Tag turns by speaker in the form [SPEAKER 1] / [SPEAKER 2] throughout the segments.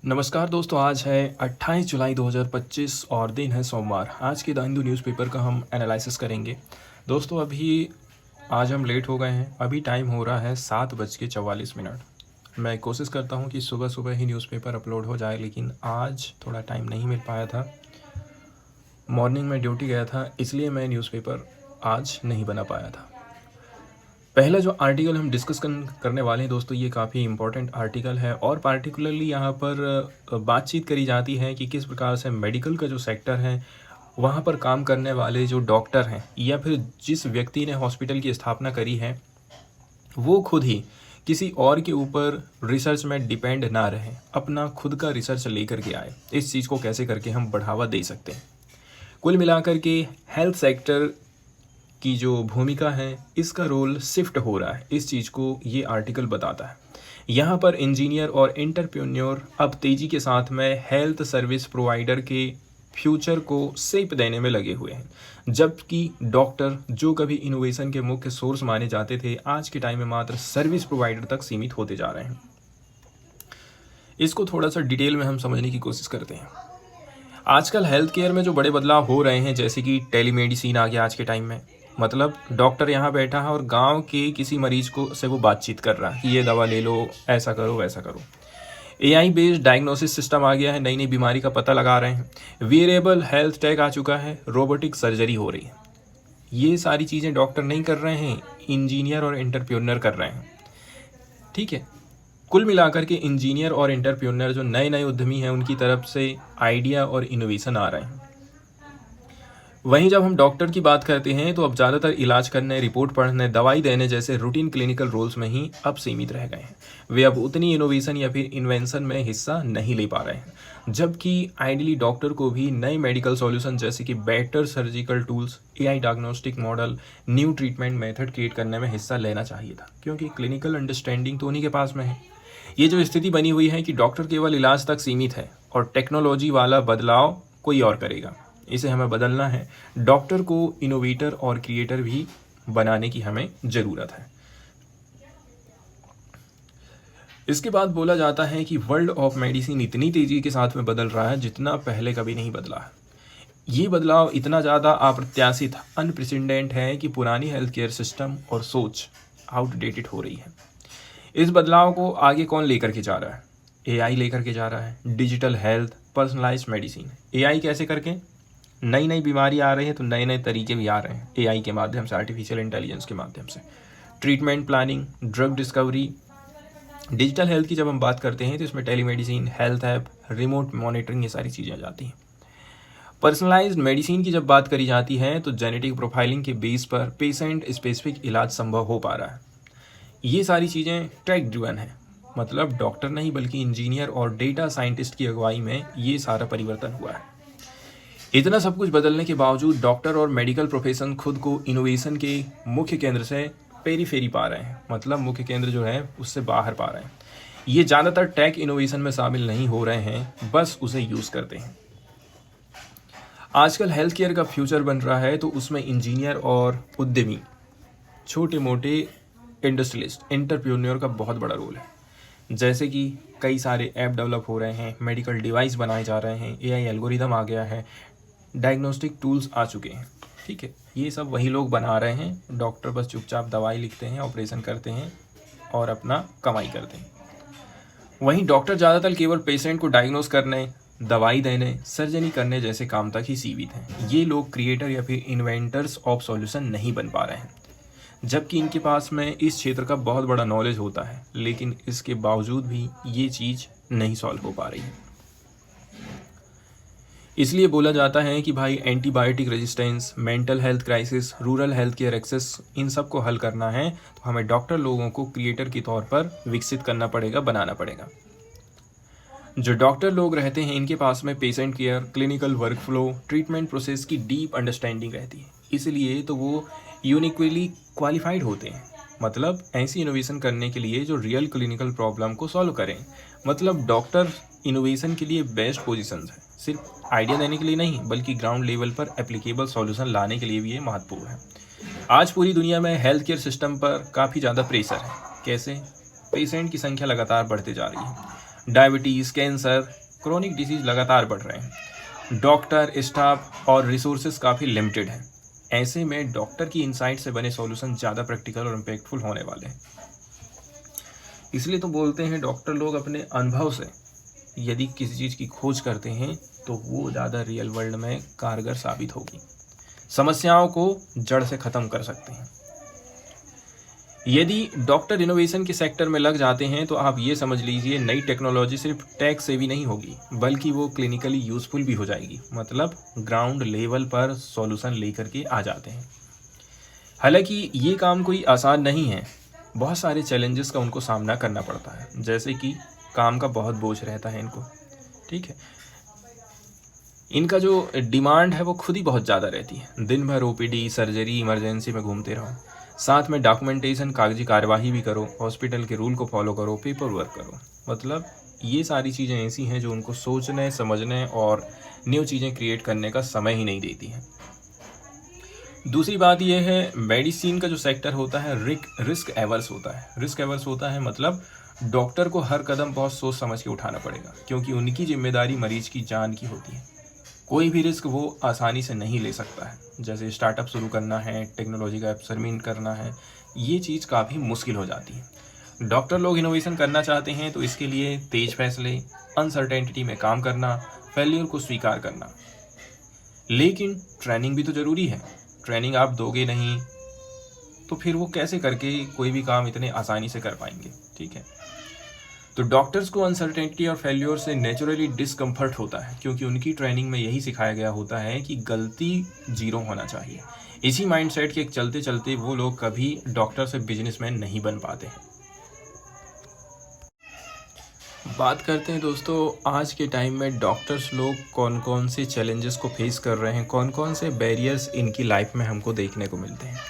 [SPEAKER 1] नमस्कार दोस्तों, आज है 28 जुलाई 2025 और दिन है सोमवार। आज के द हिंदू न्यूज़पेपर का हम एनालिसिस करेंगे। दोस्तों अभी आज हम लेट हो गए हैं। अभी टाइम हो रहा है 7:44। मैं कोशिश करता हूं कि सुबह सुबह ही न्यूज़पेपर अपलोड हो जाए, लेकिन आज थोड़ा टाइम नहीं मिल पाया था। मॉर्निंग में ड्यूटी गया था, इसलिए मैं न्यूज़पेपर आज नहीं बना पाया था। पहला जो आर्टिकल हम डिस्कस करने वाले हैं दोस्तों, ये काफ़ी इम्पोर्टेंट आर्टिकल है और पार्टिकुलरली यहाँ पर बातचीत करी जाती है कि किस प्रकार से मेडिकल का जो सेक्टर है वहाँ पर काम करने वाले जो डॉक्टर हैं या फिर जिस व्यक्ति ने हॉस्पिटल की स्थापना करी है वो खुद ही किसी और के ऊपर रिसर्च में डिपेंड ना रहे, अपना खुद का रिसर्च लेकर के आए। इस चीज़ को कैसे करके हम बढ़ावा दे सकते हैं। कुल मिलाकर के हेल्थ सेक्टर की जो भूमिका है, इसका रोल शिफ्ट हो रहा है। इस चीज़ को ये आर्टिकल बताता है। यहाँ पर इंजीनियर और एंटरप्रेन्योर अब तेज़ी के साथ में हेल्थ सर्विस प्रोवाइडर के फ्यूचर को शेप देने में लगे हुए हैं, जबकि डॉक्टर जो कभी इनोवेशन के मुख्य सोर्स माने जाते थे, आज के टाइम में मात्र सर्विस प्रोवाइडर तक सीमित होते जा रहे हैं। इसको थोड़ा सा डिटेल में हम समझने की कोशिश करते हैं। आजकल हेल्थ केयर में जो बड़े बदलाव हो रहे हैं, जैसे कि टेलीमेडिसिन आ गया आज के टाइम में। मतलब डॉक्टर यहाँ बैठा है और गांव के किसी मरीज को से वो बातचीत कर रहा है कि ये दवा ले लो, ऐसा करो वैसा करो। एआई बेस्ड डायग्नोसिस सिस्टम आ गया है, नई नई बीमारी का पता लगा रहे हैं। वेरिएबल हेल्थ टेक आ चुका है, रोबोटिक सर्जरी हो रही है। ये सारी चीज़ें डॉक्टर नहीं कर रहे हैं, इंजीनियर और एंटरप्रेन्योर कर रहे हैं। ठीक है, कुल मिलाकर के इंजीनियर और एंटरप्रेन्योर जो नए नए उद्यमी हैं, उनकी तरफ से आइडिया और इनोवेशन आ रहे हैं। वहीं जब हम डॉक्टर की बात करते हैं तो अब ज़्यादातर इलाज करने, रिपोर्ट पढ़ने, दवाई देने जैसे रूटीन क्लिनिकल रोल्स में ही अब सीमित रह गए हैं। वे अब उतनी इनोवेशन या फिर इन्वेंशन में हिस्सा नहीं ले पा रहे हैं, जबकि आइडियली डॉक्टर को भी नए मेडिकल सॉल्यूशन जैसे कि better surgical tools, AI diagnostic model, new treatment method create करने में हिस्सा लेना चाहिए था, क्योंकि क्लिनिकल अंडरस्टैंडिंग तो उन्हीं के पास में है। ये जो स्थिति बनी हुई है कि डॉक्टर केवल इलाज तक सीमित है और टेक्नोलॉजी वाला बदलाव कोई और करेगा, इसे हमें बदलना है। डॉक्टर को इनोवेटर और क्रिएटर भी बनाने की हमें ज़रूरत है। इसके बाद बोला जाता है कि वर्ल्ड ऑफ मेडिसिन इतनी तेज़ी के साथ में बदल रहा है जितना पहले कभी नहीं बदला है। ये बदलाव इतना ज़्यादा अप्रत्याशित, अनप्रेसिडेंट है कि पुरानी हेल्थ केयर सिस्टम और सोच आउटडेटेड हो रही है। इस बदलाव को आगे कौन लेकर के जा रहा है? एआई लेकर के जा रहा है। Digital health, personalised medicine. AI कैसे करके? नई नई बीमारी आ रही है तो नए नए तरीके भी आ रहे हैं एआई के माध्यम से, आर्टिफिशियल इंटेलिजेंस के माध्यम से। Treatment planning, drug discovery. Digital health की जब हम बात करते हैं तो इसमें telemedicine, health app, remote monitoring, ये सारी चीज़ें आ जाती हैं। पर्सनलाइज्ड मेडिसिन की जब बात करी जाती है तो जेनेटिक प्रोफाइलिंग के बेस पर पेशेंट स्पेसिफिक इलाज संभव हो पा रहा है। ये सारी चीज़ें टेक ड्रिवन है, मतलब डॉक्टर नहीं बल्कि इंजीनियर और डेटा साइंटिस्ट की अगुवाई में ये सारा परिवर्तन हुआ है। इतना सब कुछ बदलने के बावजूद डॉक्टर और मेडिकल प्रोफेशन खुद को इनोवेशन के मुख्य केंद्र से पेरीफेरी पा रहे हैं, मतलब मुख्य केंद्र जो है उससे बाहर पा रहे हैं। ये ज़्यादातर टेक इनोवेशन में शामिल नहीं हो रहे हैं, बस उसे यूज़ करते हैं। आजकल हेल्थ केयर का फ्यूचर बन रहा है तो उसमें इंजीनियर और उद्यमी, छोटे मोटे इंडस्ट्रियलिस्ट, एंटरप्रेन्योर का बहुत बड़ा रोल है। जैसे कि कई सारे ऐप डेवलप हो रहे हैं, मेडिकल डिवाइस बनाए जा रहे हैं, एआई एल्गोरिदम आ गया है, डायग्नोस्टिक टूल्स आ चुके हैं। ठीक है, ये सब वही लोग बना रहे हैं। डॉक्टर बस चुपचाप दवाई लिखते हैं, ऑपरेशन करते हैं और अपना कमाई करते हैं। वहीं डॉक्टर ज़्यादातर केवल पेशेंट को डायग्नोस करने, दवाई देने, सर्जरी करने जैसे काम तक ही सीमित हैं। ये लोग क्रिएटर या फिर इन्वेंटर्स ऑफ सॉल्यूशन नहीं बन पा रहे हैं, जबकि इनके पास में इस क्षेत्र का बहुत बड़ा नॉलेज होता है, लेकिन इसके बावजूद भी ये चीज़ नहीं सॉल्व हो पा रही है। इसलिए बोला जाता है कि भाई antibiotic resistance, mental health crisis, rural health care access, इन सब को हल करना है तो हमें डॉक्टर लोगों को क्रिएटर के तौर पर विकसित करना पड़ेगा, बनाना पड़ेगा। जो डॉक्टर लोग रहते हैं इनके पास में patient care, clinical workflow, treatment process की डीप अंडरस्टैंडिंग रहती है, इसलिए तो वो यूनिकली क्वालिफाइड होते हैं। मतलब ऐसी इनोवेशन करने के लिए जो रियल क्लिनिकल प्रॉब्लम को सॉल्व करें। मतलब डॉक्टर इनोवेशन के लिए बेस्ट पोजीशंस है, सिर्फ आइडिया देने के लिए नहीं बल्कि ग्राउंड लेवल पर एप्लीकेबल सॉल्यूशन लाने के लिए भी ये महत्वपूर्ण है। आज पूरी दुनिया में हेल्थ केयर सिस्टम पर काफ़ी ज़्यादा प्रेशर है। कैसे? पेशेंट की संख्या लगातार बढ़ते जा रही है, डायबिटीज़, कैंसर, क्रोनिक डिजीज़ लगातार बढ़ रहे हैं। डॉक्टर, स्टाफ और रिसोर्सेज काफ़ी लिमिटेड हैं। ऐसे में डॉक्टर की इनसाइट से बने सॉल्यूशन ज़्यादा प्रैक्टिकल और इम्पैक्टफुल होने वाले हैं। इसलिए तो बोलते हैं डॉक्टर लोग अपने अनुभव से यदि किसी चीज़ की खोज करते हैं तो वो ज़्यादा रियल वर्ल्ड में कारगर साबित होगी, समस्याओं को जड़ से ख़त्म कर सकते हैं। यदि डॉक्टर इनोवेशन के सेक्टर में लग जाते हैं तो आप ये समझ लीजिए नई टेक्नोलॉजी सिर्फ टैक से भी नहीं होगी बल्कि वो क्लिनिकली यूज़फुल भी हो जाएगी। मतलब ग्राउंड लेवल पर सॉल्यूशन लेकर के आ जाते हैं। हालांकि ये काम कोई आसान नहीं है, बहुत सारे चैलेंजेस का उनको सामना करना पड़ता है। जैसे कि काम का बहुत बोझ रहता है इनको, ठीक है। इनका जो डिमांड है वो खुद ही बहुत ज़्यादा रहती है। दिन भर ओपीडी, सर्जरी, इमरजेंसी में घूमते रहो, साथ में डॉक्यूमेंटेशन, कागजी कार्यवाही भी करो, हॉस्पिटल के रूल को फॉलो करो, पेपर वर्क करो। मतलब ये सारी चीज़ें ऐसी हैं जो उनको सोचने, समझने और न्यू चीज़ें क्रिएट करने का समय ही नहीं देती हैं। दूसरी बात यह है, मेडिसिन का जो सेक्टर होता है रिस्क एवर्स होता है। रिस्क एवर्स होता है मतलब डॉक्टर को हर कदम बहुत सोच समझ के उठाना पड़ेगा, क्योंकि उनकी जिम्मेदारी मरीज की जान की होती है। कोई भी रिस्क वो आसानी से नहीं ले सकता है। जैसे स्टार्टअप शुरू करना है, टेक्नोलॉजी का एक्सपेरिमेंट करना है, ये चीज़ काफ़ी मुश्किल हो जाती है। डॉक्टर लोग इनोवेशन करना चाहते हैं तो इसके लिए तेज फैसले, अनसर्टेनिटी में काम करना, फेल्यूर को स्वीकार करना। लेकिन ट्रेनिंग भी तो ज़रूरी है। ट्रेनिंग आप दोगे नहीं तो फिर वो कैसे करके कोई भी काम इतने आसानी से कर पाएंगे, ठीक है। तो डॉक्टर्स को अनसर्टेनिटी और फेल्योर से नेचुरली डिस्कम्फर्ट होता है, क्योंकि उनकी ट्रेनिंग में यही सिखाया गया होता है कि गलती जीरो होना चाहिए। इसी माइंडसेट के चलते चलते वो लोग कभी डॉक्टर से बिजनेसमैन नहीं बन पाते हैं। बात करते हैं दोस्तों आज के टाइम में डॉक्टर्स लोग कौन कौन से चैलेंजेस को फेस कर रहे हैं, कौन कौन से बैरियर्स इनकी लाइफ में हमको देखने को मिलते हैं।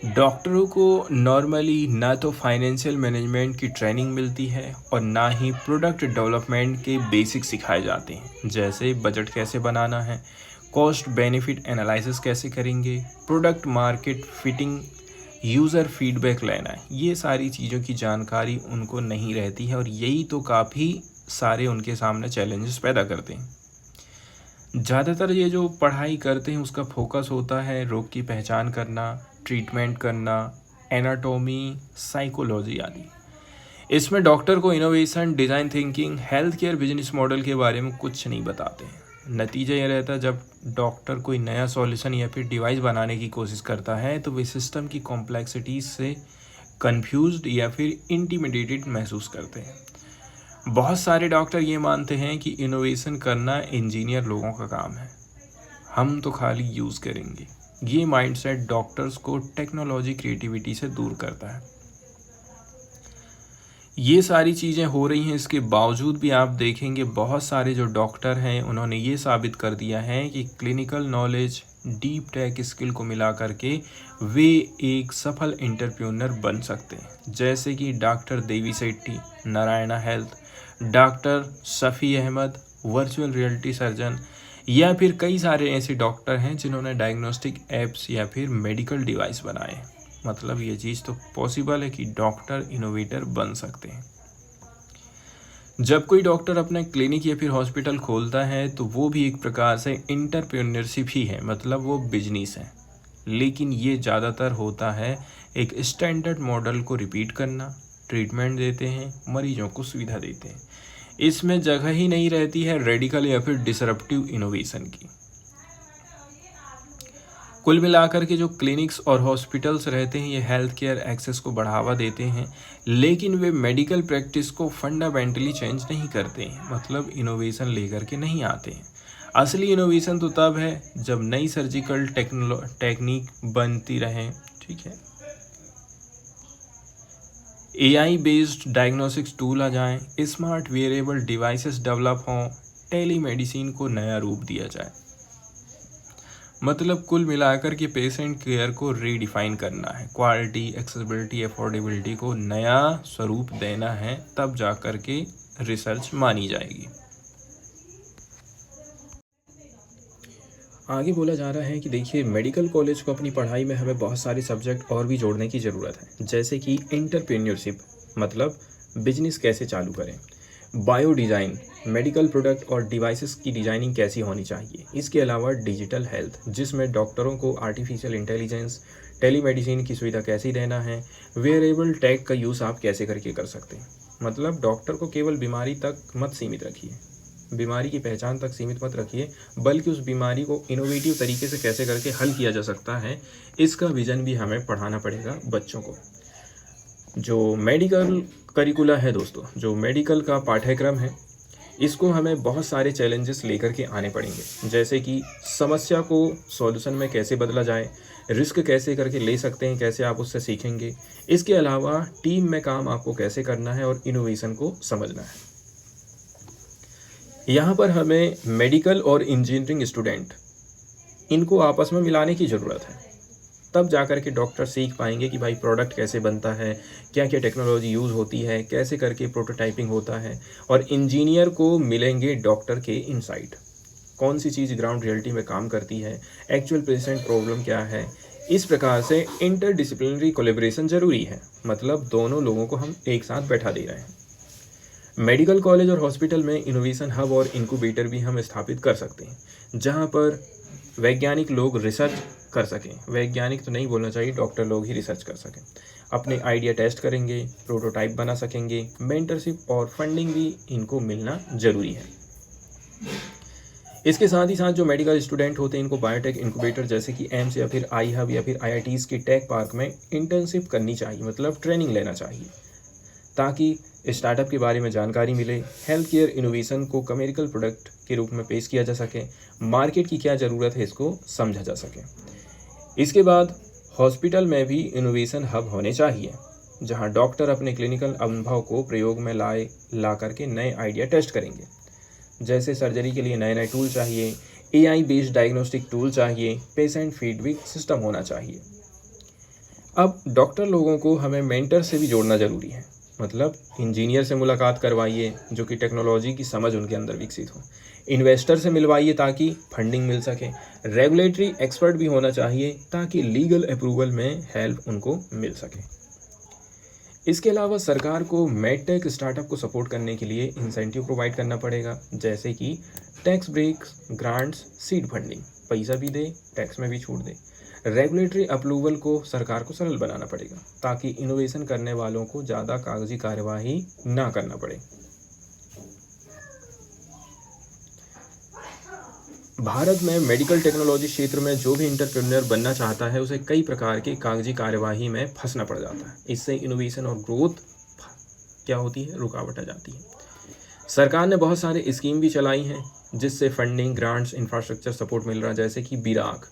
[SPEAKER 1] डॉक्टरों को नॉर्मली ना तो फाइनेंशियल मैनेजमेंट की ट्रेनिंग मिलती है और ना ही प्रोडक्ट डेवलपमेंट के बेसिक सिखाए जाते हैं। जैसे बजट कैसे बनाना है, कॉस्ट बेनिफिट एनालिसिस कैसे करेंगे, product market fitting, user feedback लेना है। ये सारी चीज़ों की जानकारी उनको नहीं रहती है और यही तो काफ़ी सारे उनके सामने चैलेंजेस पैदा करते हैं। ज़्यादातर ये जो पढ़ाई करते हैं उसका फोकस होता है रोग की पहचान करना, ट्रीटमेंट करना, एनाटॉमी, साइकोलॉजी आदि। इसमें डॉक्टर को innovation, design thinking, health care business model के बारे में कुछ नहीं बताते हैं। नतीजा ये रहता है जब डॉक्टर कोई नया सॉल्यूशन या फिर डिवाइस बनाने की कोशिश करता है तो वे सिस्टम की कॉम्प्लेक्सिटीज से कंफ्यूज्ड या फिर इंटिमिडेटेड महसूस करते हैं। बहुत सारे डॉक्टर ये मानते हैं कि इनोवेशन करना इंजीनियर लोगों का काम है, हम तो खाली यूज़ करेंगे। ये माइंडसेट डॉक्टर्स को टेक्नोलॉजी क्रिएटिविटी से दूर करता है। ये सारी चीज़ें हो रही हैं, इसके बावजूद भी आप देखेंगे बहुत सारे जो डॉक्टर हैं उन्होंने ये साबित कर दिया है कि clinical knowledge, deep tech skill को मिला करके वे एक सफल एंटरप्रेन्योर बन सकते हैं। जैसे कि doctor Devi Shetty, Narayana Health, doctor Shafi Ahmed, virtual reality surgeon, या फिर कई सारे ऐसे डॉक्टर हैं जिन्होंने डायग्नोस्टिक एप्स या फिर मेडिकल डिवाइस बनाए। मतलब ये चीज़ तो पॉसिबल है कि डॉक्टर इनोवेटर बन सकते हैं। जब कोई डॉक्टर अपना क्लिनिक या फिर हॉस्पिटल खोलता है तो वो भी एक प्रकार से एंटरप्रेन्योरशिप ही है, मतलब वो बिजनेस है। लेकिन ये ज़्यादातर होता है एक स्टैंडर्ड मॉडल को रिपीट करना, ट्रीटमेंट देते हैं, मरीजों को सुविधा देते हैं। इसमें जगह ही नहीं रहती है रेडिकल या फिर डिसरप्टिव इनोवेशन की। कुल मिलाकर के जो क्लिनिक्स और हॉस्पिटल्स रहते हैं ये हेल्थ केयर एक्सेस को बढ़ावा देते हैं, लेकिन वे मेडिकल प्रैक्टिस को फंडामेंटली चेंज नहीं करते हैं। मतलब इनोवेशन लेकर के नहीं आते हैं। असली इनोवेशन तो तब है जब नई सर्जिकल टेक्निक बनती रहे, ठीक है, AI बेस्ड डायग्नोस्टिक्स टूल आ जाएं, स्मार्ट वेयरेबल डिवाइसेस डेवलप हों, टेलीमेडिसिन को नया रूप दिया जाए। मतलब कुल मिलाकर के पेशेंट केयर को रीडिफाइन करना है, क्वालिटी, एक्सेसिबिलिटी, अफोर्डेबिलिटी को नया स्वरूप देना है, तब जा कर के रिसर्च मानी जाएगी। आगे बोला जा रहा है कि देखिए मेडिकल कॉलेज को अपनी पढ़ाई में हमें बहुत सारे सब्जेक्ट और भी जोड़ने की ज़रूरत है। जैसे कि एंटरप्रेन्योरशिप, मतलब बिजनेस कैसे चालू करें, बायो डिज़ाइन, मेडिकल प्रोडक्ट और डिवाइसेस की डिज़ाइनिंग कैसी होनी चाहिए। इसके अलावा डिजिटल हेल्थ, जिसमें डॉक्टरों को आर्टिफिशियल इंटेलिजेंस, टेलीमेडिसिन की सुविधा कैसी देना है, वेयरेबल टैग का यूज़ आप कैसे करके कर सकते हैं। मतलब डॉक्टर को केवल बीमारी तक मत सीमित रखिए, बीमारी की पहचान तक सीमित मत रखिए, बल्कि उस बीमारी को इनोवेटिव तरीके से कैसे करके हल किया जा सकता है, इसका विज़न भी हमें पढ़ाना पड़ेगा बच्चों को। जो मेडिकल करिकुला है दोस्तों, जो मेडिकल का पाठ्यक्रम है, इसको हमें बहुत सारे चैलेंजेस लेकर के आने पड़ेंगे, जैसे कि समस्या को सॉल्यूशन में कैसे बदला जाए, रिस्क कैसे करके ले सकते हैं, कैसे आप उससे सीखेंगे। इसके अलावा टीम में काम आपको कैसे करना है और इनोवेशन को समझना है। यहाँ पर हमें मेडिकल और इंजीनियरिंग स्टूडेंट, इनको आपस में मिलाने की ज़रूरत है, तब जाकर के डॉक्टर सीख पाएंगे कि भाई प्रोडक्ट कैसे बनता है, क्या क्या टेक्नोलॉजी यूज़ होती है, कैसे करके प्रोटोटाइपिंग होता है। और इंजीनियर को मिलेंगे डॉक्टर के इनसाइट, कौन सी चीज़ ग्राउंड रियलिटी में काम करती है, एक्चुअल पेशेंट प्रॉब्लम क्या है। इस प्रकार से इंटरडिसिप्लिनरी कोलैबोरेशन ज़रूरी है, मतलब दोनों लोगों को हम एक साथ बैठा दे रहे हैं। मेडिकल कॉलेज और हॉस्पिटल में इनोवेशन हब और इंक्यूबेटर भी हम स्थापित कर सकते हैं, जहाँ पर वैज्ञानिक लोग रिसर्च कर सकें। वैज्ञानिक तो नहीं बोलना चाहिए, डॉक्टर लोग ही रिसर्च कर सकें, अपने आइडिया टेस्ट करेंगे, प्रोटोटाइप बना सकेंगे। मेंटरशिप और फंडिंग भी इनको मिलना ज़रूरी है। इसके साथ ही साथ जो मेडिकल स्टूडेंट होते हैं, इनको बायोटेक इंक्यूबेटर जैसे कि एम्स या फिर आई हब या फिर IITs की टेक पार्क में इंटर्नशिप करनी चाहिए, मतलब ट्रेनिंग लेना चाहिए, ताकि स्टार्टअप के बारे में जानकारी मिले, हेल्थ केयर इनोवेशन को कमर्शियल प्रोडक्ट के रूप में पेश किया जा सके, मार्केट की क्या ज़रूरत है इसको समझा जा सके। इसके बाद हॉस्पिटल में भी इनोवेशन हब होने चाहिए, जहां डॉक्टर अपने क्लिनिकल अनुभव को प्रयोग में ला करके नए आइडिया टेस्ट करेंगे। जैसे सर्जरी के लिए नए नए टूल चाहिए, AI बेस्ड डायग्नोस्टिक टूल चाहिए, पेशेंट फीडबैक सिस्टम होना चाहिए। अब डॉक्टर लोगों को हमें मेंटर से भी जोड़ना ज़रूरी है, मतलब इंजीनियर से मुलाकात करवाइए जो कि टेक्नोलॉजी की समझ उनके अंदर विकसित हो, इन्वेस्टर से मिलवाइए ताकि फंडिंग मिल सके, रेगुलेटरी एक्सपर्ट भी होना चाहिए ताकि लीगल अप्रूवल में हेल्प उनको मिल सके। इसके अलावा सरकार को मेडटेक स्टार्टअप को सपोर्ट करने के लिए इंसेंटिव प्रोवाइड करना पड़ेगा, जैसे कि tax breaks, grants, seed funding, पैसा भी दे, टैक्स में भी छूट दे। रेगुलेटरी अप्रूवल को सरकार को सरल बनाना पड़ेगा ताकि इनोवेशन करने वालों को ज़्यादा कागजी कार्यवाही ना करना पड़े। भारत में मेडिकल टेक्नोलॉजी क्षेत्र में जो भी एंटरप्रेन्योर बनना चाहता है, उसे कई प्रकार की कागजी कार्यवाही में फंसना पड़ जाता है। इससे इनोवेशन और ग्रोथ क्या होती है, रुकावट आ जाती है। सरकार ने बहुत सारे स्कीम भी चलाई हैं जिससे फंडिंग, ग्रांट्स, इंफ्रास्ट्रक्चर सपोर्ट मिल रहा है, जैसे कि BIRAC,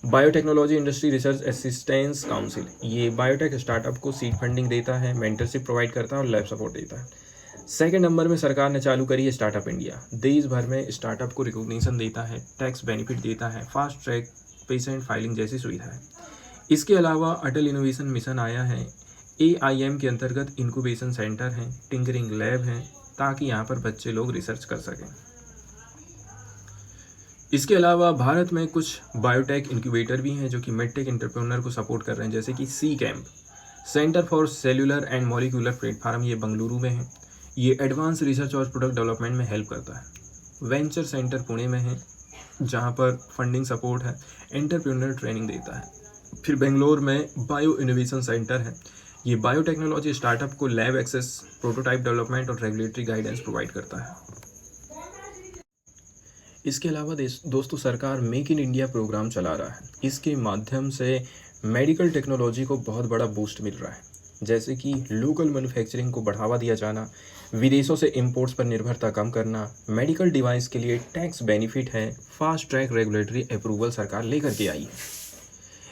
[SPEAKER 1] biotechnology industry research assistance council. ये बायोटेक स्टार्टअप को सीड फंडिंग देता है, मेंटरशिप प्रोवाइड करता है और लैब सपोर्ट देता है। सेकंड नंबर में सरकार ने चालू करी है स्टार्टअप इंडिया, देश भर में स्टार्टअप को रिकॉग्निशन देता है, टैक्स बेनिफिट देता है, फास्ट ट्रैक पेटेंट फाइलिंग जैसी सुविधा है। इसके अलावा अटल इनोवेशन मिशन आया है, AIM के अंतर्गत इंक्यूबेशन सेंटर हैं, टिंकरिंग लैब हैं, ताकि यहाँ पर बच्चे लोग रिसर्च कर सकें। इसके अलावा भारत में कुछ बायोटेक इंक्यूबेटर भी हैं जो कि मेडटेक एंटरप्रेन्योर को सपोर्ट कर रहे हैं, जैसे कि C-CAMP, centre for cellular and molecular platform, ये बेंगलुरु में है। ये एडवांस रिसर्च और प्रोडक्ट डेवलपमेंट में हेल्प करता है। वेंचर सेंटर पुणे में है, जहाँ पर फंडिंग सपोर्ट है, एंटरप्रेन्योर ट्रेनिंग देता है। फिर बेंगलोर में बायो इनोवेशन सेंटर है, ये बायोटेक्नोलॉजी स्टार्टअप को लैब एक्सेस, प्रोटोटाइप डेवलपमेंट और रेगुलेटरी गाइडेंस प्रोवाइड करता है। इसके अलावा दोस्तों सरकार मेक इन इंडिया प्रोग्राम चला रहा है। इसके माध्यम से मेडिकल टेक्नोलॉजी को बहुत बड़ा बूस्ट मिल रहा है, जैसे कि लोकल मैन्युफैक्चरिंग को बढ़ावा दिया जाना, विदेशों से इंपोर्ट्स पर निर्भरता कम करना, मेडिकल डिवाइस के लिए टैक्स बेनिफिट है, फास्ट ट्रैक रेगुलेटरी अप्रूवल सरकार लेकर के आई है।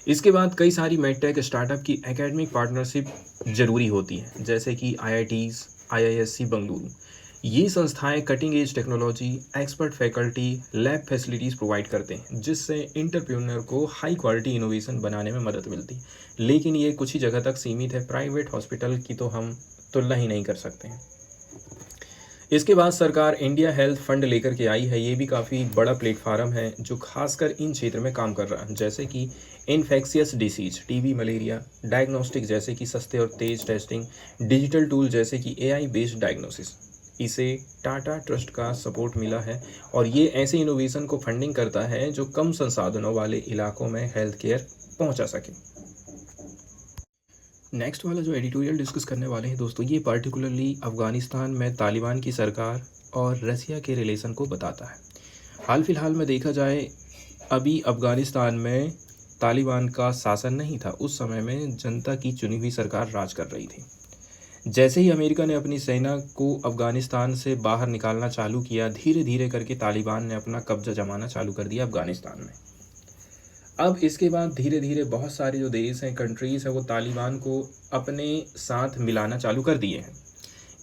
[SPEAKER 1] इसके बाद कई सारी मेडटेक स्टार्टअप की एकेडमिक पार्टनरशिप ज़रूरी होती है, जैसे कि IITs, IISc बेंगलुरु। ये संस्थाएं cutting edge technology, expert faculty, lab facilities provide करते हैं, जिससे एंटरप्रेन्योर को हाई क्वालिटी इनोवेशन बनाने में मदद मिलती है। लेकिन ये कुछ ही जगह तक सीमित है, प्राइवेट हॉस्पिटल की तो हम तुलना ही नहीं कर सकते हैं। इसके बाद सरकार इंडिया हेल्थ फंड लेकर के आई है। ये भी काफ़ी बड़ा प्लेटफार्म है जो खासकर इन क्षेत्र में काम कर रहा है, जैसे कि infectious disease, TB, malaria, diagnostic जैसे कि सस्ते और तेज टेस्टिंग, डिजिटल टूल जैसे कि AI बेस्ड डायग्नोसिस। इसे टाटा ट्रस्ट का सपोर्ट मिला है और ये ऐसे इनोवेशन को फंडिंग करता है जो कम संसाधनों वाले इलाकों में हेल्थ केयर पहुँचा सके। नेक्स्ट वाला जो एडिटोरियल डिस्कस करने वाले हैं दोस्तों, ये पर्टिकुलरली अफ़गानिस्तान में तालिबान की सरकार और रसिया के रिलेशन को बताता है। हाल फिलहाल में देखा जाए, अभी अफ़गानिस्तान में तालिबान का शासन नहीं था। उस समय में जनता की चुनी हुई सरकार राज कर रही थी। जैसे ही अमेरिका ने अपनी सेना को अफ़गानिस्तान से बाहर निकालना चालू किया, धीरे धीरे करके तालिबान ने अपना कब्जा जमाना चालू कर दिया अफ़गानिस्तान में। अब इसके बाद धीरे धीरे बहुत सारे जो देश हैं, कंट्रीज़ हैं, वो तालिबान को अपने साथ मिलाना चालू कर दिए हैं।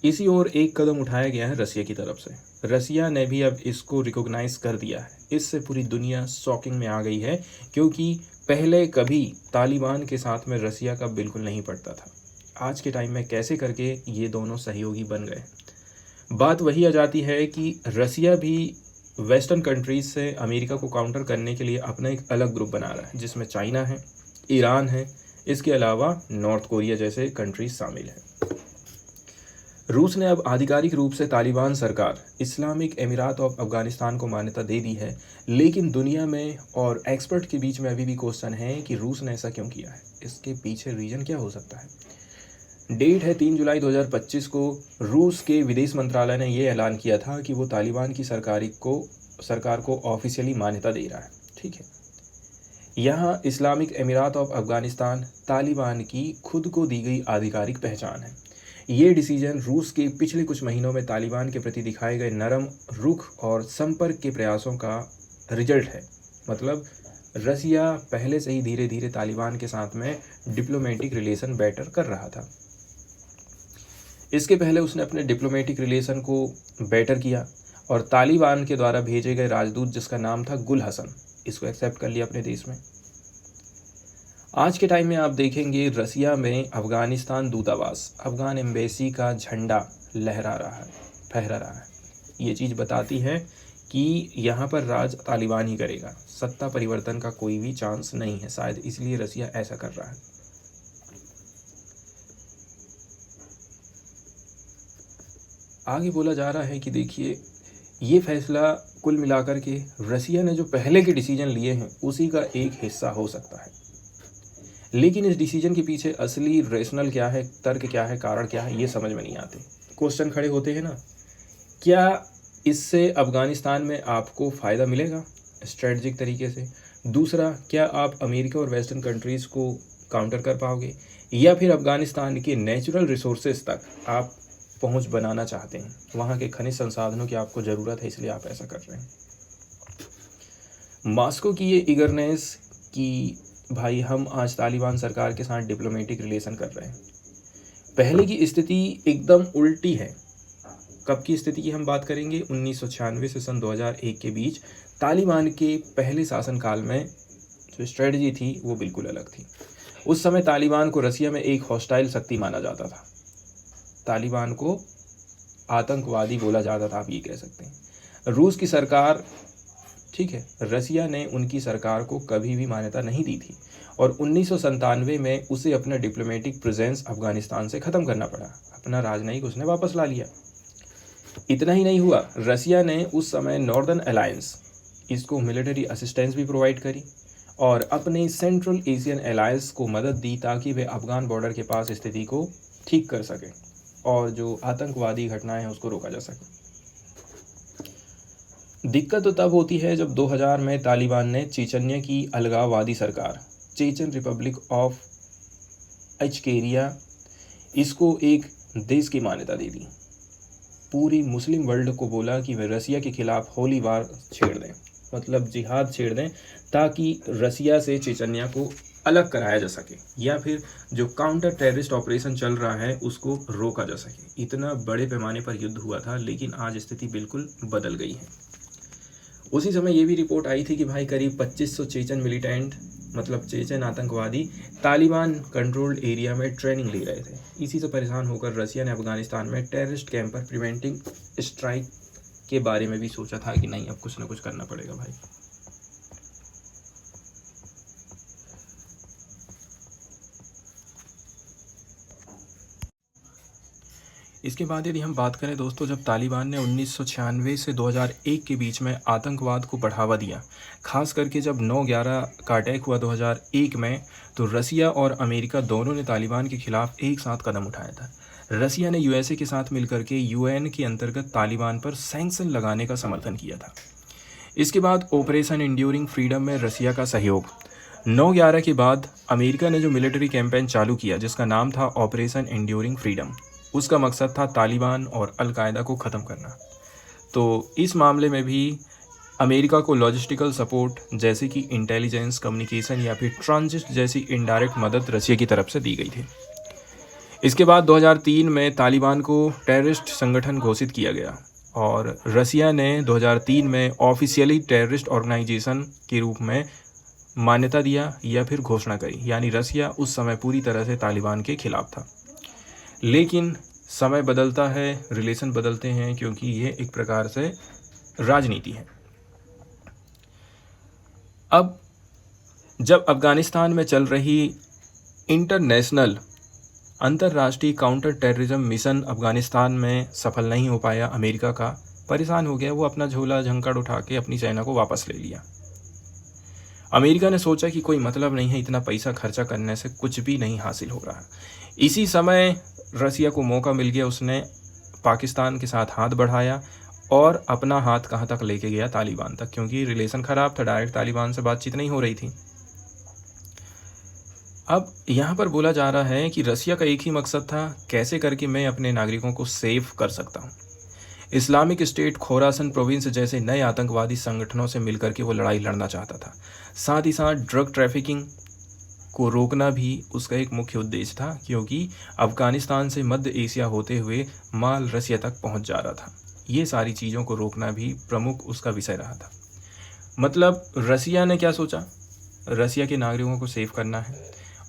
[SPEAKER 1] इसी ओर एक कदम उठाया गया है रसिया की तरफ से। रसिया ने भी अब इसको रिकॉग्नाइज कर दिया है। इससे पूरी दुनिया शॉकिंग में आ गई है, क्योंकि पहले कभी तालिबान के साथ में रसिया का बिल्कुल नहीं पड़ता था। आज के टाइम में कैसे करके ये दोनों सहयोगी बन गए। बात वही आ जाती है कि रसिया भी वेस्टर्न कंट्रीज़ से अमेरिका को काउंटर करने के लिए अपना एक अलग ग्रुप बना रहा है, जिसमें चाइना है, ईरान है, इसके अलावा नॉर्थ कोरिया जैसे कंट्रीज शामिल हैं। रूस ने अब आधिकारिक रूप से तालिबान सरकार इस्लामिक अमीरात ऑफ अफ़गानिस्तान को मान्यता दे दी है, लेकिन दुनिया में और एक्सपर्ट के बीच में अभी भी क्वेश्चन है कि रूस ने ऐसा क्यों किया है, इसके पीछे रीज़न क्या हो सकता है। डेट है 3 जुलाई 2025 को। रूस के विदेश मंत्रालय ने यह ऐलान किया था कि वो तालिबान की सरकार को ऑफिशियली मान्यता दे रहा है। ठीक है, यहाँ इस्लामिक अमीरात ऑफ अफ़गानिस्तान तालिबान की खुद को दी गई आधिकारिक पहचान है। ये डिसीजन रूस के पिछले कुछ महीनों में तालिबान के प्रति दिखाए गए नरम रुख और संपर्क के प्रयासों का रिजल्ट है। मतलब रसिया पहले से ही धीरे धीरे तालिबान के साथ में डिप्लोमेटिक रिलेशन बेटर कर रहा था। इसके पहले उसने अपने डिप्लोमेटिक रिलेशन को बेटर किया और तालिबान के द्वारा भेजे गए राजदूत, जिसका नाम था गुल हसन, इसको एक्सेप्ट कर लिया अपने देश में। आज के टाइम में आप देखेंगे रसिया में अफ़गानिस्तान दूतावास, अफ़गान एम्बेसी का झंडा फहरा रहा है। ये चीज़ बताती है कि यहाँ पर राज तालिबान ही करेगा, सत्ता परिवर्तन का कोई भी चांस नहीं है। शायद इसलिए रसिया ऐसा कर रहा है। आगे बोला जा रहा है कि देखिए, ये फैसला कुल मिलाकर के रसिया ने जो पहले के डिसीजन लिए हैं उसी का एक हिस्सा हो सकता है, लेकिन इस डिसीजन के पीछे असली रेशनल क्या है, तर्क क्या है, कारण क्या है, ये समझ में नहीं आते। क्वेश्चन खड़े होते हैं ना, क्या इससे अफ़गानिस्तान में आपको फ़ायदा मिलेगा स्ट्रेटजिक तरीके से? दूसरा, क्या आप अमेरिका और वेस्टर्न कंट्रीज़ को काउंटर कर पाओगे, या फिर अफ़गानिस्तान के नेचुरल रिसोर्सेज तक आप पहुंच बनाना चाहते हैं? वहाँ के खनिज संसाधनों की आपको ज़रूरत है, इसलिए आप ऐसा कर रहे हैं। मॉस्को की ये ईगरनेस कि भाई हम आज तालिबान सरकार के साथ डिप्लोमेटिक रिलेशन कर रहे हैं, पहले की स्थिति एकदम उल्टी है। कब की स्थिति की हम बात करेंगे? 1996 से सन 2001 के बीच तालिबान के पहले शासनकाल में जो स्ट्रेटजी थी वो बिल्कुल अलग थी। उस समय तालिबान को रसिया में एक हॉस्टाइल शक्ति माना जाता था, तालिबान को आतंकवादी बोला जाता था, आप ये कह सकते हैं। रूस की सरकार, ठीक है, रसिया ने उनकी सरकार को कभी भी मान्यता नहीं दी थी और 1997 में उसे अपना डिप्लोमेटिक प्रेजेंस अफ़गानिस्तान से ख़त्म करना पड़ा। अपना राजनयिक उसने वापस ला लिया। इतना ही नहीं हुआ, रसिया ने उस समय नॉर्दर्न अलायंस, इसको मिलिट्री असिस्टेंस भी प्रोवाइड करी और अपने सेंट्रल एशियन अलायंस को मदद दी ताकि वे अफ़गान बॉर्डर के पास स्थिति को ठीक कर सकें और जो आतंकवादी घटनाएं हैं उसको रोका जा सके। दिक्कत तो तब होती है जब 2000 में तालिबान ने चेचन्या की अलगाववादी सरकार, चेचन रिपब्लिक ऑफ इचकेरिया, इसको एक देश की मान्यता दे दी। पूरी मुस्लिम वर्ल्ड को बोला कि वे रसिया के खिलाफ होली वार छेड़ दें, मतलब जिहाद छेड़ दें, ताकि रसिया से चेचन्या को अलग कराया जा सके या फिर जो काउंटर टेररिस्ट ऑपरेशन चल रहा है उसको रोका जा सके। इतना बड़े पैमाने पर युद्ध हुआ था, लेकिन आज स्थिति बिल्कुल बदल गई है। उसी समय ये भी रिपोर्ट आई थी कि भाई करीब 2500 चेचन मिलिटेंट, मतलब चेचन आतंकवादी, तालिबान कंट्रोल्ड एरिया में ट्रेनिंग ले रहे थे। इसी से परेशान होकर रसिया ने अफगानिस्तान में टेररिस्ट कैंप पर प्रिवेंटिंग स्ट्राइक के बारे में भी सोचा था कि नहीं, अब कुछ ना कुछ करना पड़ेगा भाई। इसके बाद यदि हम बात करें दोस्तों, जब तालिबान ने 1996 से 2001 के बीच में आतंकवाद को बढ़ावा दिया, खास करके जब 9/11 का अटैक हुआ 2001 में, तो रसिया और अमेरिका दोनों ने तालिबान के खिलाफ एक साथ कदम उठाया था। रसिया ने यूएसए के साथ मिलकर के यूएन के अंतर्गत तालिबान पर सैंक्शन लगाने का समर्थन किया था। इसके बाद ऑपरेशन इंड्यूरिंग फ्रीडम में रसिया का सहयोग। 9/11 के बाद अमेरिका ने जो मिलिट्री कैंपेन चालू किया जिसका नाम था ऑपरेशन इंड्यूरिंग फ्रीडम, उसका मकसद था तालिबान और अलकायदा को ख़त्म करना। तो इस मामले में भी अमेरिका को लॉजिस्टिकल सपोर्ट जैसे कि इंटेलिजेंस, कम्युनिकेशन या फिर ट्रांजिट जैसी इनडायरेक्ट मदद रसिया की तरफ से दी गई थी। इसके बाद 2003 में तालिबान को टेररिस्ट संगठन घोषित किया गया और रसिया ने 2003 में ऑफिशियली टेररिस्ट ऑर्गेनाइजेशन के रूप में मान्यता दिया या फिर घोषणा करी, यानी रसिया उस समय पूरी तरह से तालिबान के खिलाफ था। लेकिन समय बदलता है, रिलेशन बदलते हैं, क्योंकि ये एक प्रकार से राजनीति है। अब जब अफ़गानिस्तान में चल रही इंटरनेशनल अंतर्राष्ट्रीय काउंटर टेररिज्म मिशन अफ़गानिस्तान में सफल नहीं हो पाया, अमेरिका का परेशान हो गया, वो अपना झोला झंकड़ उठा के अपनी सेना को वापस ले लिया। अमेरिका ने सोचा कि कोई मतलब नहीं है, इतना पैसा खर्चा करने से कुछ भी नहीं हासिल हो रहा। इसी समय रसिया को मौका मिल गया, उसने पाकिस्तान के साथ हाथ बढ़ाया और अपना हाथ कहाँ तक लेके गया, तालिबान तक, क्योंकि रिलेशन ख़राब था, डायरेक्ट तालिबान से बातचीत नहीं हो रही थी। अब यहाँ पर बोला जा रहा है कि रसिया का एक ही मकसद था, कैसे करके मैं अपने नागरिकों को सेव कर सकता हूँ। इस्लामिक स्टेट, खोरासन प्रोविंस जैसे नए आतंकवादी संगठनों से मिलकर के वो लड़ाई लड़ना चाहता था। साथ ही साथ ड्रग ट्रैफिकिंग को रोकना भी उसका एक मुख्य उद्देश्य था, क्योंकि अफ़गानिस्तान से मध्य एशिया होते हुए माल रसिया तक पहुंच जा रहा था। ये सारी चीज़ों को रोकना भी प्रमुख उसका विषय रहा था। मतलब रसिया ने क्या सोचा, रसिया के नागरिकों को सेव करना है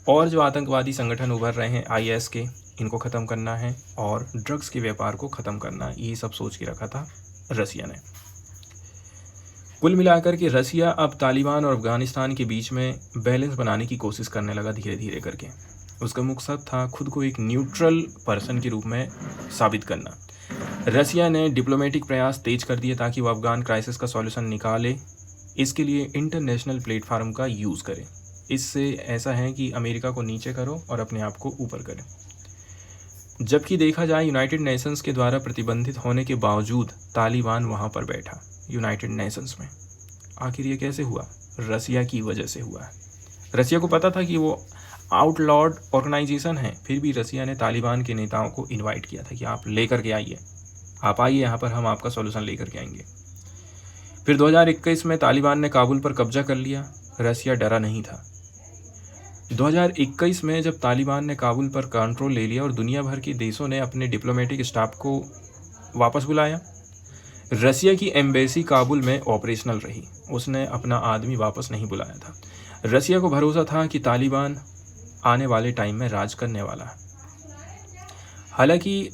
[SPEAKER 1] और जो आतंकवादी संगठन उभर रहे हैं IS के, इनको ख़त्म करना है और ड्रग्स के व्यापार को ख़त्म करना, ये सब सोच के रखा था रसिया ने। कुल मिलाकर के रसिया अब तालिबान और अफ़गानिस्तान के बीच में बैलेंस बनाने की कोशिश करने लगा धीरे धीरे करके। उसका मकसद था खुद को एक न्यूट्रल पर्सन के रूप में साबित करना। रसिया ने डिप्लोमेटिक प्रयास तेज कर दिए ताकि वो अफ़गान क्राइसिस का सॉल्यूशन निकाले। इसके लिए इंटरनेशनल प्लेटफार्म का यूज़ करें। इससे ऐसा है कि अमेरिका को नीचे करो और अपने आप को ऊपर करें। जबकि देखा जाए यूनाइटेड नेशंस के द्वारा प्रतिबंधित होने के बावजूद तालिबान वहाँ पर बैठा यूनाइटेड नेशंस में। आखिर ये कैसे हुआ? रसिया की वजह से हुआ है। रसिया को पता था कि वो आउटलॉर्ड ऑर्गेनाइजेशन है, फिर भी रसिया ने तालिबान के नेताओं को इनवाइट किया था कि आप लेकर के आइए, आप आइए यहाँ पर, हम आपका सॉल्यूशन लेकर के आएंगे। फिर 2021 में तालिबान ने काबुल पर कब्जा कर लिया। रसिया डरा नहीं था। 2021 में जब तालिबान ने काबुल पर कंट्रोल ले लिया और दुनिया भर के देशों ने अपने डिप्लोमेटिक स्टाफ को वापस बुलाया, रसिया की एम्बेसी काबुल में ऑपरेशनल रही। उसने अपना आदमी वापस नहीं बुलाया था। रसिया को भरोसा था कि तालिबान आने वाले टाइम में राज करने वाला है। हालांकि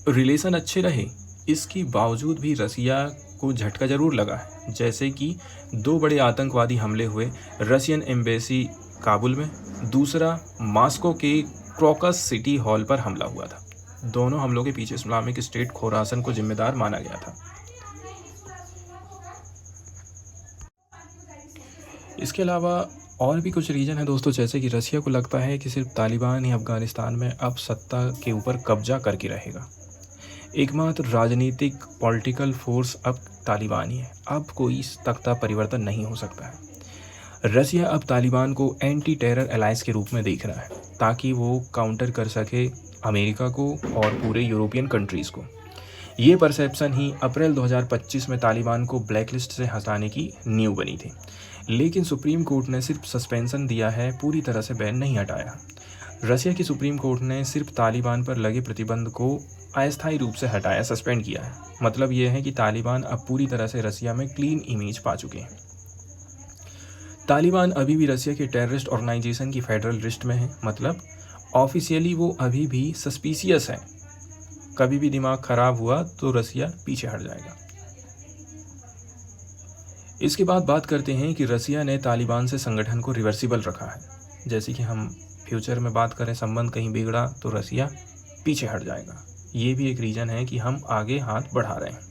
[SPEAKER 1] रिलेशन अच्छे रहे, इसके बावजूद भी रसिया को झटका ज़रूर लगा है। जैसे कि 2 बड़े आतंकवादी हमले हुए, रशियन एम्बेसी काबुल में, दूसरा मॉस्को के क्रोकस सिटी हॉल पर हमला हुआ था। दोनों हमलों के पीछे इस्लामिक स्टेट खोरासन को जिम्मेदार माना गया था। इसके अलावा और भी कुछ रीज़न है दोस्तों, जैसे कि रसिया को लगता है कि सिर्फ तालिबान ही अफ़गानिस्तान में अब सत्ता के ऊपर कब्जा करके रहेगा। एकमात्र राजनीतिक पॉलिटिकल फोर्स अब तालिबान ही है। अब कोई तख्ता परिवर्तन नहीं हो सकता है। रसिया अब तालिबान को एंटी टेरर अलायंस के रूप में देख रहा है ताकि वो काउंटर कर सके अमेरिका को और पूरे यूरोपियन कंट्रीज़ को। ये परसेप्शन ही अप्रैल 2025 में तालिबान को ब्लैकलिस्ट से हटाने की नींव बनी थी। लेकिन सुप्रीम कोर्ट ने सिर्फ सस्पेंशन दिया है, पूरी तरह से बैन नहीं हटाया। रसिया की सुप्रीम कोर्ट ने सिर्फ तालिबान पर लगे प्रतिबंध को अस्थायी रूप से हटाया, सस्पेंड किया है। मतलब ये है कि तालिबान अब पूरी तरह से रसिया में क्लीन इमेज पा चुके हैं। तालिबान अभी भी रसिया के टेररिस्ट ऑर्गेनाइजेशन की फेडरल लिस्ट में है। मतलब ऑफिशियली वो अभी भी सस्पिशियस है। कभी भी दिमाग खराब हुआ तो रसिया पीछे हट जाएगा। इसके बाद बात करते हैं कि रसिया ने तालिबान से संगठन को रिवर्सिबल रखा है। जैसे कि हम फ्यूचर में बात करें, संबंध कहीं बिगड़ा तो रसिया पीछे हट जाएगा। ये भी एक रीज़न है कि हम आगे हाथ बढ़ा रहे हैं।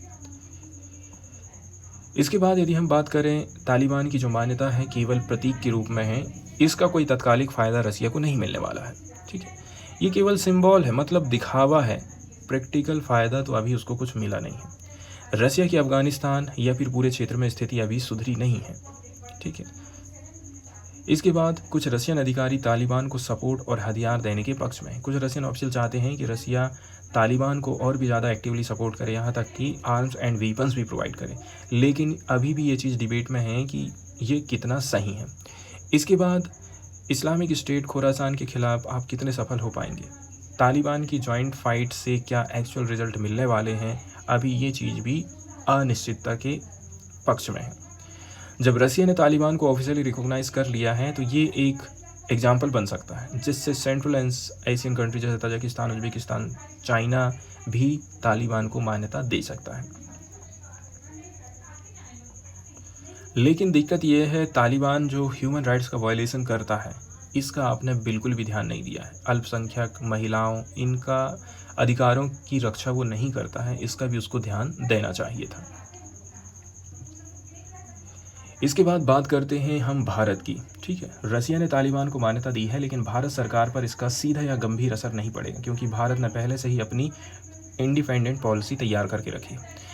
[SPEAKER 1] इसके बाद यदि हम बात करें, तालिबान की जो मान्यता है केवल प्रतीक के रूप में है, इसका कोई तत्कालिक फ़ायदा रसिया को नहीं मिलने वाला है। ठीक है, ये केवल सिंबल है, मतलब दिखावा है, प्रैक्टिकल फ़ायदा तो अभी उसको कुछ मिला नहीं है। रसिया की अफ़गानिस्तान या फिर पूरे क्षेत्र में स्थिति अभी सुधरी नहीं है। ठीक है, इसके बाद कुछ रशियन अधिकारी तालिबान को सपोर्ट और हथियार देने के पक्ष में हैं। कुछ रशियन ऑफिशियल चाहते हैं कि रसिया तालिबान को और भी ज़्यादा एक्टिवली सपोर्ट करे, यहाँ तक कि आर्म्स एंड वेपन्स भी प्रोवाइड करे, लेकिन अभी भी ये चीज़ डिबेट में है कि ये कितना सही है। इसके बाद इस्लामिक स्टेट खोरासान के खिलाफ आप कितने सफल हो पाएंगे, तालिबान की जॉइंट फाइट से क्या एक्चुअल रिजल्ट मिलने वाले हैं, अभी ये चीज़ भी अनिश्चितता के पक्ष में है। जब रसिया ने तालिबान को ऑफिशियली रिकॉग्नाइज कर लिया है तो ये एक एग्जाम्पल बन सकता है जिससे सेंट्रल एशियन कंट्री जैसे तजाकिस्तान, उज्बेकिस्तान, चाइना भी तालिबान को मान्यता दे सकता है। लेकिन दिक्कत यह है, तालिबान जो ह्यूमन राइट्स का वायलेशन करता है, इसका आपने बिल्कुल भी ध्यान नहीं दिया है। अल्पसंख्यक महिलाओं, इनका अधिकारों की रक्षा वो नहीं करता है, इसका भी उसको ध्यान देना चाहिए था। इसके बाद बात करते हैं हम भारत की। ठीक है, रसिया ने तालिबान को मान्यता दी है, लेकिन भारत सरकार पर इसका सीधा या गंभीर असर नहीं पड़ेगा, क्योंकि भारत ने पहले से ही अपनी इंडिपेंडेंट पॉलिसी तैयार करके रखी है।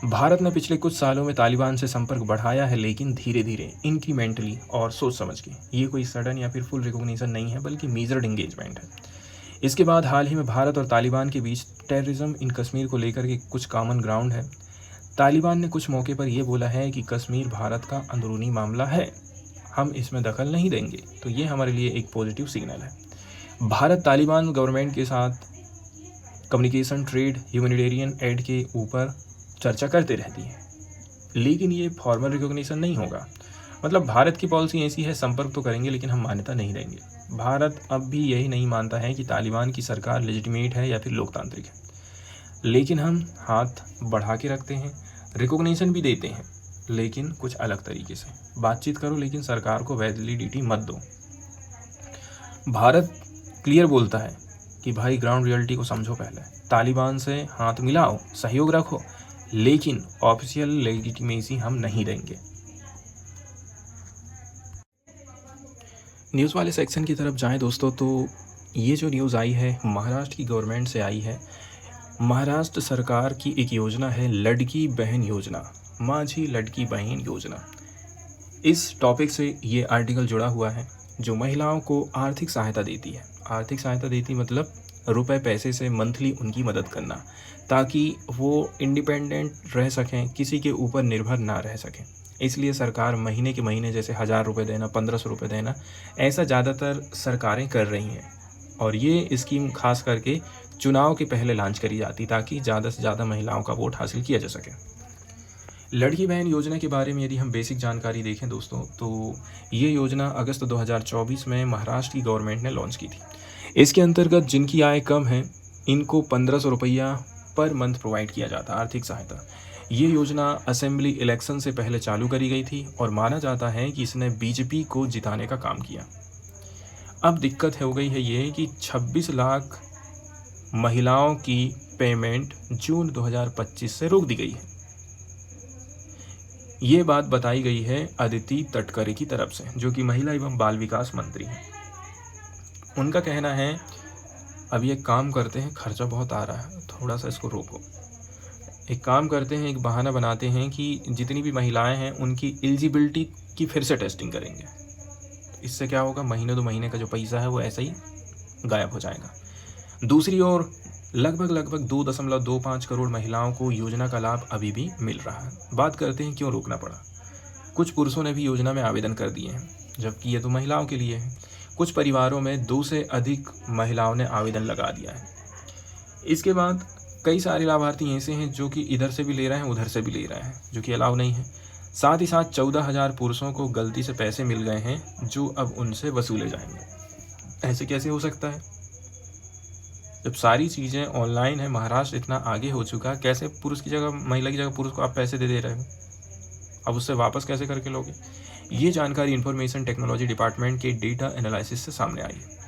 [SPEAKER 1] भारत ने पिछले कुछ सालों में तालिबान से संपर्क बढ़ाया है, लेकिन धीरे धीरे, इंक्रीमेंटली और सोच समझ के। ये कोई सडन या फिर फुल रिकॉग्निशन नहीं है, बल्कि मेजर्ड एंगेजमेंट है। इसके बाद हाल ही में भारत और तालिबान के बीच टेररिज्म इन कश्मीर को लेकर के कुछ कॉमन ग्राउंड है। तालिबान ने कुछ मौके पर यह बोला है कि कश्मीर भारत का अंदरूनी मामला है, हम इसमें दखल नहीं देंगे, तो ये हमारे लिए एक पॉजिटिव सिग्नल है। भारत तालिबान गवर्नमेंट के साथ कम्युनिकेशन, ट्रेड, ह्यूमैनिटेरियन एड के ऊपर चर्चा करते रहती है, लेकिन ये फॉर्मल रिकॉग्निशन नहीं होगा। मतलब भारत की पॉलिसी ऐसी है, संपर्क तो करेंगे लेकिन हम मान्यता नहीं देंगे। भारत अब भी यही नहीं मानता है कि तालिबान की सरकार लेजिटिमेट है या फिर लोकतांत्रिक है, लेकिन हम हाथ बढ़ा के रखते हैं, रिकॉग्निशन भी देते हैं, लेकिन कुछ अलग तरीके से। बातचीत करो, लेकिन सरकार को वैलिडिटी मत दो। भारत क्लियर बोलता है कि भाई ग्राउंड रियलिटी को समझो, पहले तालिबान से हाथ मिलाओ, सहयोग रखो, लेकिन ऑफिशियल लेजिटिमेसी हम नहीं देंगे। न्यूज़ वाले सेक्शन की तरफ जाएं दोस्तों, तो ये जो न्यूज़ आई है महाराष्ट्र की गवर्नमेंट से आई है। महाराष्ट्र सरकार की एक योजना है लड़की बहन योजना, माझी लड़की बहन योजना। इस टॉपिक से ये आर्टिकल जुड़ा हुआ है, जो महिलाओं को आर्थिक सहायता देती है। आर्थिक सहायता देती मतलब रुपए पैसे से मंथली उनकी मदद करना, ताकि वो इंडिपेंडेंट रह सकें, किसी के ऊपर निर्भर ना रह सकें। इसलिए सरकार महीने के महीने जैसे 1000 रुपये देना, 1500 रुपये देना, ऐसा ज़्यादातर सरकारें कर रही हैं। और ये स्कीम खास करके चुनाव के पहले लॉन्च करी जाती, ताकि ज़्यादा से ज़्यादा महिलाओं का वोट हासिल किया जा सके। लड़की बहन योजना के बारे में यदि हम बेसिक जानकारी देखें दोस्तों, तो ये योजना अगस्त 2024 में महाराष्ट्र की गवर्नमेंट ने लॉन्च की थी। इसके अंतर्गत जिनकी आय कम है, इनको 1500 रुपया पर मंथ प्रोवाइड किया जाता, आर्थिक सहायता। ये योजना असेंबली इलेक्शन से पहले चालू करी गई थी और माना जाता है कि इसने बीजेपी को जिताने का काम किया। अब दिक्कत हो गई है ये कि 26 लाख महिलाओं की पेमेंट जून 2025 से रोक दी गई है। ये बात बताई गई है अदिति तटकरे की तरफ से, जो कि महिला एवं बाल विकास मंत्री हैं। उनका कहना है, अब ये काम करते हैं, खर्चा बहुत आ रहा है, थोड़ा सा इसको रोको। एक काम करते हैं, एक बहाना बनाते हैं कि जितनी भी महिलाएं हैं उनकी एलिजिबिलिटी की फिर से टेस्टिंग करेंगे। इससे क्या होगा, महीने 2 महीने का जो पैसा है वो ऐसे ही गायब हो जाएगा। दूसरी ओर लगभग 2.25 करोड़ महिलाओं को योजना का लाभ अभी भी मिल रहा है। बात करते हैं क्यों रोकना पड़ा। कुछ पुरुषों ने भी योजना में आवेदन कर दिए हैं, जबकि ये तो महिलाओं के लिए है। कुछ परिवारों में 2 से अधिक महिलाओं ने आवेदन लगा दिया है। इसके बाद कई सारे लाभार्थी ऐसे हैं जो कि इधर से भी ले रहे हैं, उधर से भी ले रहे हैं, जो कि अलाउ नहीं है। साथ ही साथ 14,000 पुरुषों को गलती से पैसे मिल गए हैं, जो अब उनसे वसूले जाएंगे। ऐसे कैसे हो सकता है? जब सारी चीज़ें ऑनलाइन है, महाराष्ट्र इतना आगे हो चुका, कैसे पुरुष की जगह, महिला की जगह पुरुष को आप पैसे दे रहे हो? अब उससे वापस कैसे करके लोगे? ये जानकारी इंफॉर्मेशन टेक्नोलॉजी डिपार्टमेंट के डेटा एनालिसिस से सामने आई है।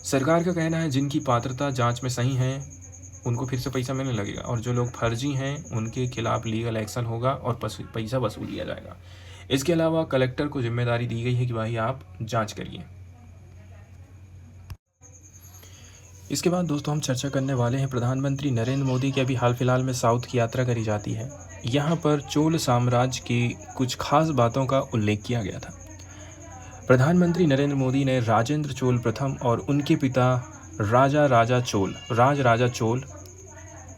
[SPEAKER 1] सरकार का कहना है, जिनकी पात्रता जांच में सही है उनको फिर से पैसा मिलने लगेगा, और जो लोग फर्जी हैं उनके खिलाफ लीगल एक्शन होगा और पैसा वसूल लिया जाएगा। इसके अलावा कलेक्टर को जिम्मेदारी दी गई है कि भाई आप जांच करिए। इसके बाद दोस्तों हम चर्चा करने वाले हैं प्रधानमंत्री नरेंद्र मोदी की अभी हाल फिलहाल में साउथ की यात्रा करी जाती है। यहाँ पर चोल साम्राज्य की कुछ खास बातों का उल्लेख किया गया था। प्रधानमंत्री नरेंद्र मोदी ने राजेंद्र चोल प्रथम और उनके पिता राजा चोल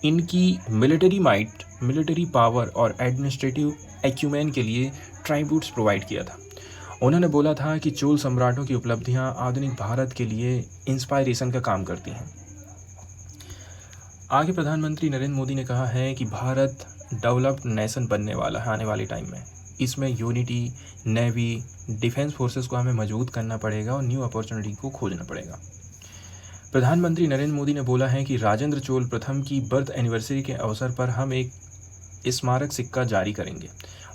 [SPEAKER 1] इनकी मिलिट्री माइट, मिलिट्री पावर और एडमिनिस्ट्रेटिव एक्यूमेन के लिए ट्राइब्यूट्स प्रोवाइड किया था। उन्होंने बोला था कि चोल सम्राटों की उपलब्धियां आधुनिक भारत के लिए इंस्पायरेशन का काम करती हैं। आगे प्रधानमंत्री नरेंद्र मोदी ने कहा है कि भारत डेवलप्ड नेशन बनने वाला है आने वाले टाइम में। इसमें यूनिटी, नेवी, डिफेंस फोर्सेस को हमें मजबूत करना पड़ेगा और न्यू अपॉर्चुनिटी को खोजना पड़ेगा। प्रधानमंत्री नरेंद्र मोदी ने बोला है कि राजेंद्र चोल प्रथम की बर्थ एनिवर्सरी के अवसर पर हम एक स्मारक सिक्का जारी करेंगे।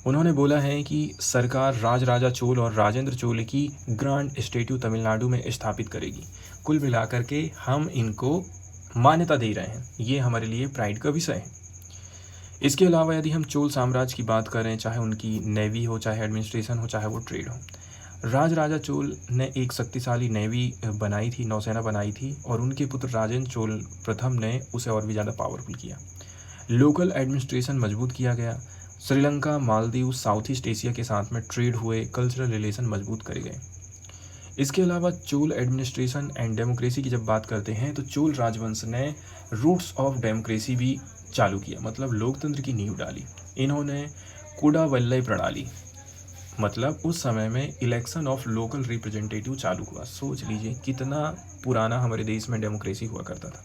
[SPEAKER 1] उन्होंने बोला है कि सरकार राजा चोल और राजेंद्र चोल की ग्रांड स्टैट्यू तमिलनाडु में स्थापित करेगी। कुल मिलाकर के हम इनको मान्यता दे रहे हैं, ये हमारे लिए प्राइड का विषय है। इसके अलावा यदि हम चोल साम्राज्य की बात करें, चाहे उनकी नेवी हो, चाहे एडमिनिस्ट्रेशन हो, चाहे वो ट्रेड हो, राजा चोल ने एक शक्तिशाली नेवी बनाई थी, नौसेना बनाई थी, और उनके पुत्र राजेंद्र चोल प्रथम ने उसे और भी ज़्यादा पावरफुल किया। लोकल एडमिनिस्ट्रेशन मजबूत किया गया। Sri Lanka, Maldives, south east Asia के साथ में ट्रेड हुए, कल्चरल रिलेशन मजबूत करे गए। इसके अलावा चोल एडमिनिस्ट्रेशन एंड डेमोक्रेसी की जब बात करते हैं तो चोल राजवंश ने रूट्स ऑफ डेमोक्रेसी भी चालू किया, मतलब लोकतंत्र की नींव डाली। इन्होंने कुडावल्लई प्रणाली, मतलब उस समय में इलेक्शन ऑफ लोकल रिप्रेजेंटेटिव चालू हुआ। सोच लीजिए कितना पुराना हमारे देश में डेमोक्रेसी हुआ करता था।